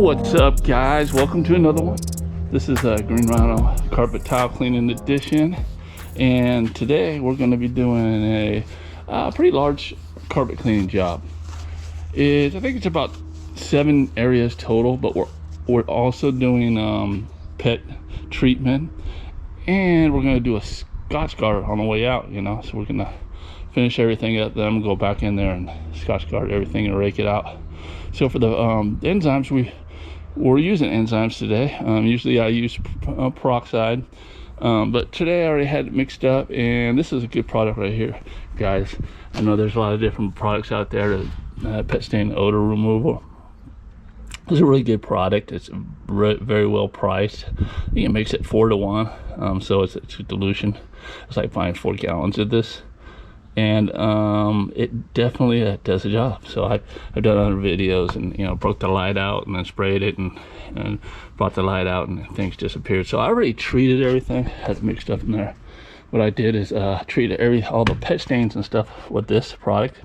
What's up, guys? Welcome to another one. This is a Green Rhino carpet tile cleaning edition, and today we're going to be doing a pretty large carpet cleaning job. I think it's about 7 areas total, but we're also doing pet treatment, and we're going to do a Scotch guard on the way out. So we're going to finish everything up, then I'm gonna go back in there and Scotch guard everything and rake it out. So for the enzymes, we're using enzymes today. Usually I use peroxide, but today I already had it mixed up, and this is a good product right here, guys. I know there's a lot of different products out there to pet stain odor removal. It's a really good product. It's very well priced. I think it makes it 4 to 1, so it's a dilution. It's like buying 4 gallons of this, and it definitely does the job. So I've done other videos and broke the light out and then sprayed it and brought the light out and things disappeared. So I already treated everything, had it mixed up in there. What I did is treated all the pet stains and stuff with this product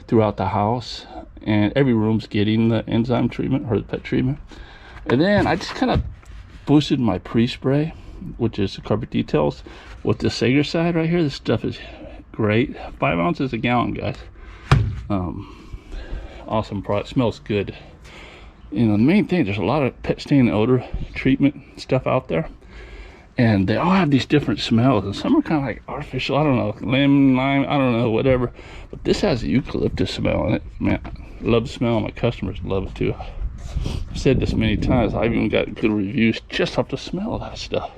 throughout the house, and every room's getting the enzyme treatment or the pet treatment. And then I just kind of boosted my pre-spray, which is the carpet details, with the Sager side right here. This stuff is great. 5 ounces a gallon, guys. Awesome product. Smells good. The main thing, there's a lot of pet stain odor treatment stuff out there, and they all have these different smells, and some are kind of like artificial. I don't know, lemon, lime, I don't know, whatever, but this has a eucalyptus smell in it. Man, I love the smell. My customers love it too. I've said this many times. I've even got good reviews just off the smell of that stuff.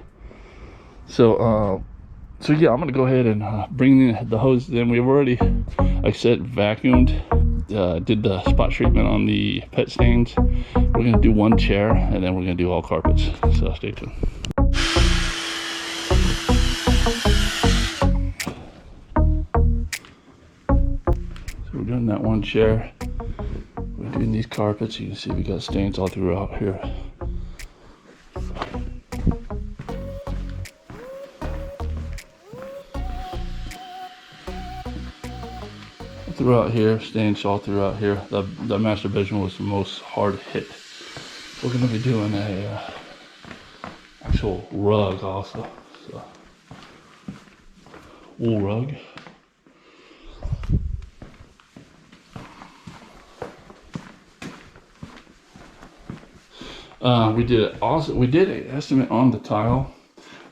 So yeah, I'm gonna go ahead and bring the hoses in. We've already, like I said, vacuumed, did the spot treatment on the pet stains. We're gonna do 1 chair, and then we're gonna do all carpets. So stay tuned. So we're doing that 1 chair. We're doing these carpets. You can see we got stains all throughout here. Throughout here, stains all throughout here. The master bedroom was the most hard hit. We're gonna be doing a actual rug also, so wool rug. We did an estimate on the tile.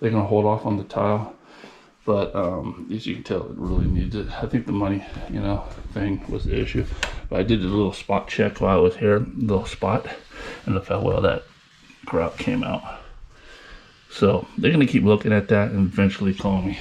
They're gonna hold off on the tile, but as you can tell, it really needs it. I think the money thing was the issue, but I did a little spot check while I was here, little spot, and look how well that grout came out. So they're gonna keep looking at that and eventually call me.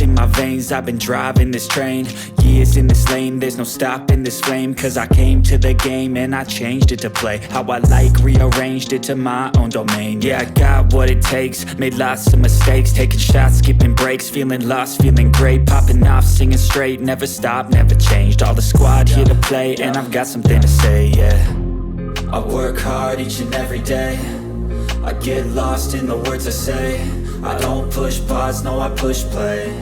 In my veins, I've been driving this train. Years in this lane, there's no stopping this flame. Cause I came to the game and I changed it to play how I like, rearranged it to my own domain. Yeah, I got what it takes, made lots of mistakes, taking shots, skipping breaks, feeling lost, feeling great, popping off, singing straight, never stopped, never changed. All the squad here to play, and I've got something to say, yeah. I work hard each and every day, I get lost in the words I say. I don't push pause, no, I push play.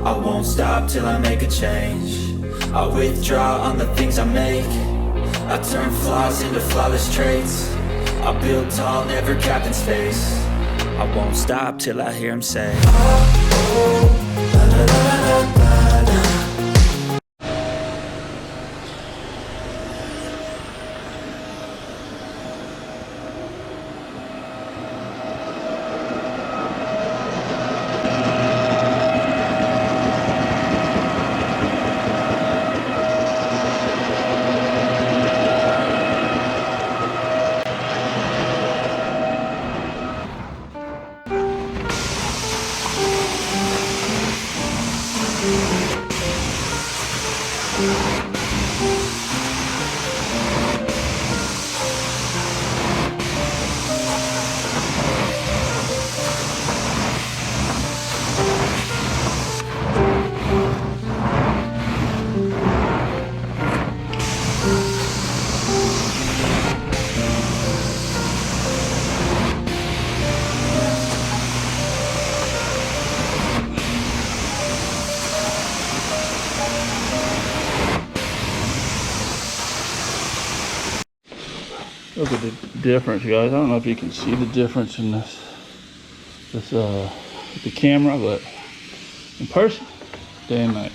I won't stop till I make a change. I withdraw on the things I make. I turn flaws into flawless traits. I build tall, never capped in space. I won't stop till I hear him say, oh, la, la, la, la, la, la. Look at the difference, guys. I don't know if you can see the difference in this with the camera, but in person, day and night.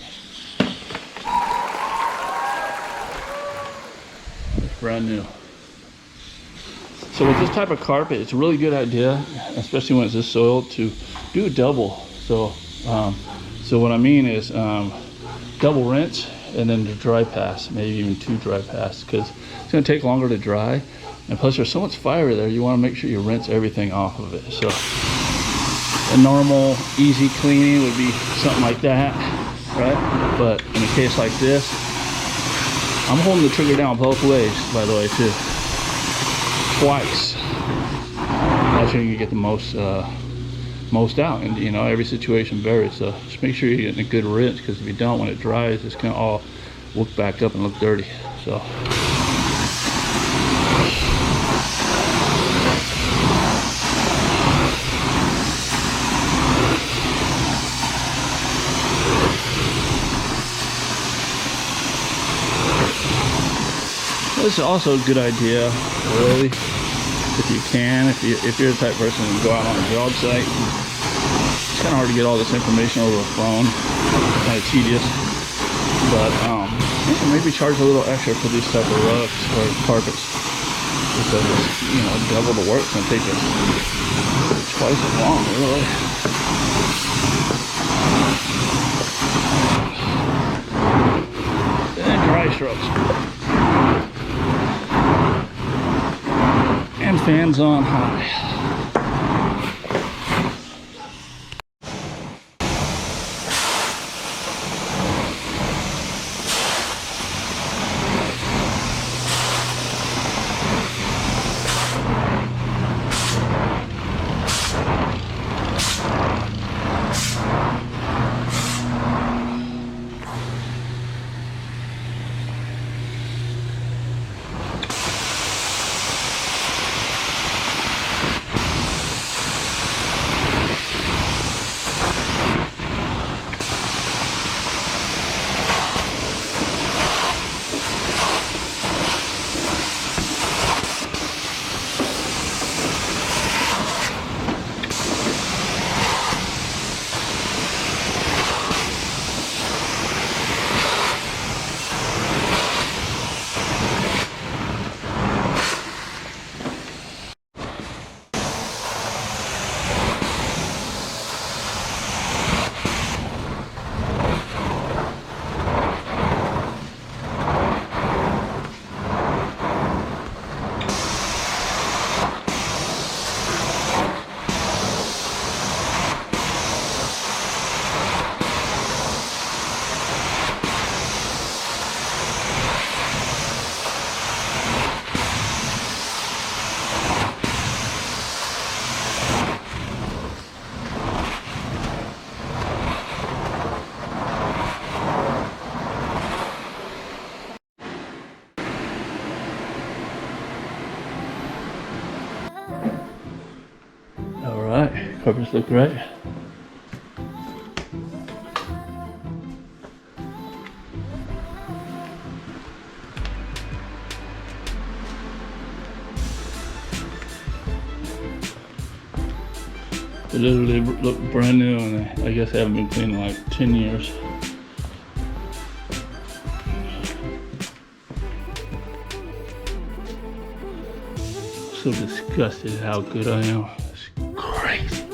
It's brand new. So with this type of carpet, it's a really good idea, especially when it's this soil, to do a double. So what I mean is double rinse and then the dry pass, maybe even 2 dry passes, because it's going to take longer to dry, and plus there's so much fiber there, you want to make sure you rinse everything off of it. So a normal easy cleaning would be something like that, right? But in a case like this, I'm holding the trigger down both ways, by the way, too. Twice. That's how you get the most out, and you know, every situation varies, so just make sure you're getting a good rinse, because if you don't, when it dries, it's gonna all look back up and look dirty. So this is also a good idea, really, if you can, if you're the type of person who can go out on a job site. It's kind of hard to get all this information over the phone, kind of tedious, but maybe charge a little extra for these type of rugs or carpets, because it's, you know, double the work. It's going to take us twice as long, really. And dry strokes. And fans on high. Alright, carpets look great. They literally look brand new, and I guess they haven't been cleaned in like 10 years. So disgusted at how good I am. It's crazy.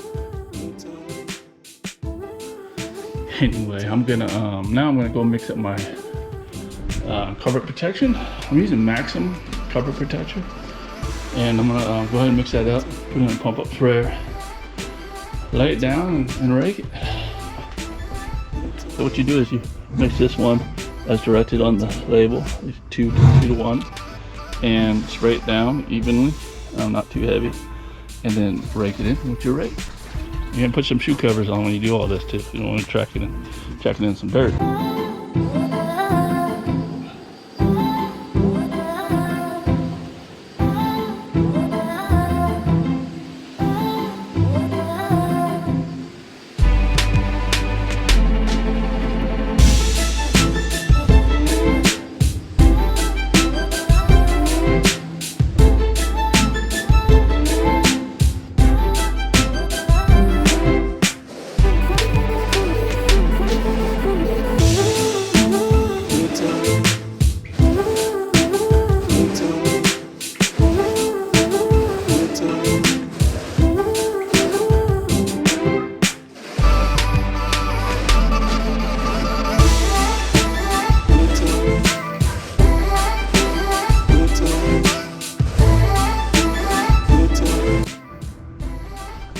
Anyway, I'm gonna now I'm gonna go mix up my carpet protection. I'm using Maxim carpet protection, and I'm gonna go ahead and mix that up. Put it in a pump up sprayer, lay it down, and rake it. So what you do is you mix this one as directed on the label, 2 to 1, and spray it down evenly, not too heavy, and then rake it in with your rake. You can put some shoe covers on when you do all this too. You don't want to track it in some dirt.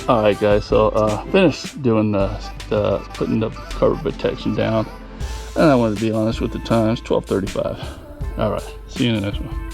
All right, guys. So finished doing the putting the carpet protection down, and I want to be honest with the times. 12:35. All right. See you in the next one.